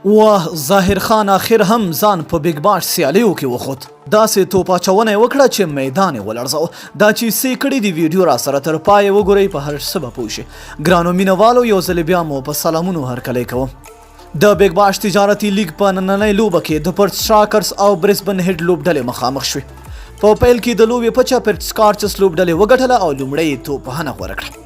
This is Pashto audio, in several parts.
واه ظاهر خان اخر هم ځان په بیگ باش سیالیو کې وخوت. داسې توپ اچونه یې وکړه چې میدان یې ولړزاوه. دا چې څه کړي دی ویډیو را سره تر پای وګورئ، په هر څه به پوه شئ. ګرانو مینوالو، یو ځل بیا مو په سلامونو هرکلی کوم. د بیگ باش تجارتي لیګ په نننۍ لوبه کې د پرت سټراکرز او برسبن هیډ لوبډلې مخامخ شوې. په پیل کې د لوبې پچه پرت سکارچز لوبډلې وګټله او لومړی توپ وهنه غوره کړه.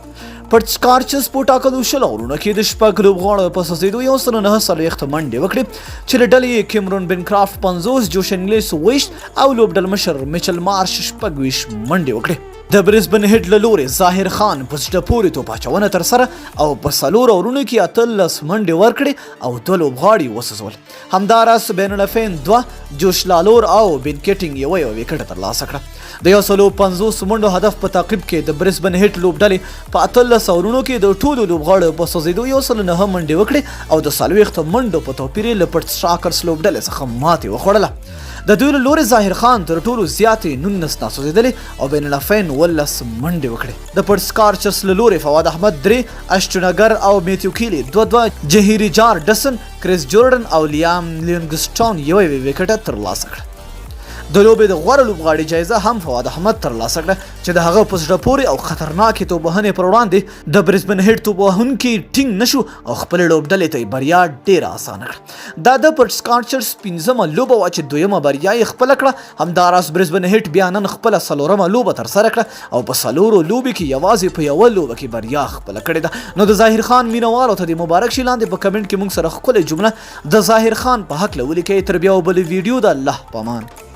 پرت سکارچز په ټاکلو 20 اورونو کې د شپږ لوبغاړو په سوځېدو 109 منډې وکړې چې له ډلې یې کیمرون بنکرافټ 50، جوش انګلیس 20 او لوبډل مشر میچل مارش 26 منډې وکړې. د برسبن هیډ له لورې ظاهر خان په زړه پورې توپ اچونه ترسره او په 4 اورونو کې 18 منډې ورکړې او 2 لوبغاړي وسوځول. همداراز بین الافین 2، جوش لالور او بن کیټینګ یو وکټ ترلاسه کړه. د 150 منډو هدف په تعقیب کې د برسبن هیټ لوبډلې په 18 اورونو کې د ټولو لوبغاړو په سوځېدو 109 منډې وکړې او د 40 منډو په توپیر له پرت سټراکرز لوبډلې څخه ماتې وخوړله. د دوی له لورې ظاهر خان تر ټولو زیاتې 19 ناسوځېدلې او بین الافین 18 منډې وکړې. د پرت سکارچز له لورې فواد احمد 3، اشټونګر او میتیو کیلی 2، جهیری جار ډسن، کریس جورډن او لیام لینګسټون یو وکټ ترلاسه کړه. د لوبې د غوره لوبغاړي جایزه هم فواد احمد ترلاسه کړه چې د هغه په زړه پورې او خطرناکې توپوهنې پر وړاندې د برسبن هیټ توپوهونکي ټینګ نشو او خپلې لوبډلې ته بریا ډېره اسانه کړه. دا د پرت سکارچرز 5مه لوبه وه چې 2مه بریا یې خپله کړه. همداراز برسبن هیټ بیا نن خپله 4مه لوبه ترسره کړه او په 4 لوبې کې یوازې په یوه لوبه کې بریا خپله کړې ده. نو د ظاهر خان مینوالو ته د مبارک شي لاندې په کمنټ کې موږ سره ښکلې جمله د ظاهر خان په هکله ولیکئ. تر بیا بلې ویډیو د الله په امان.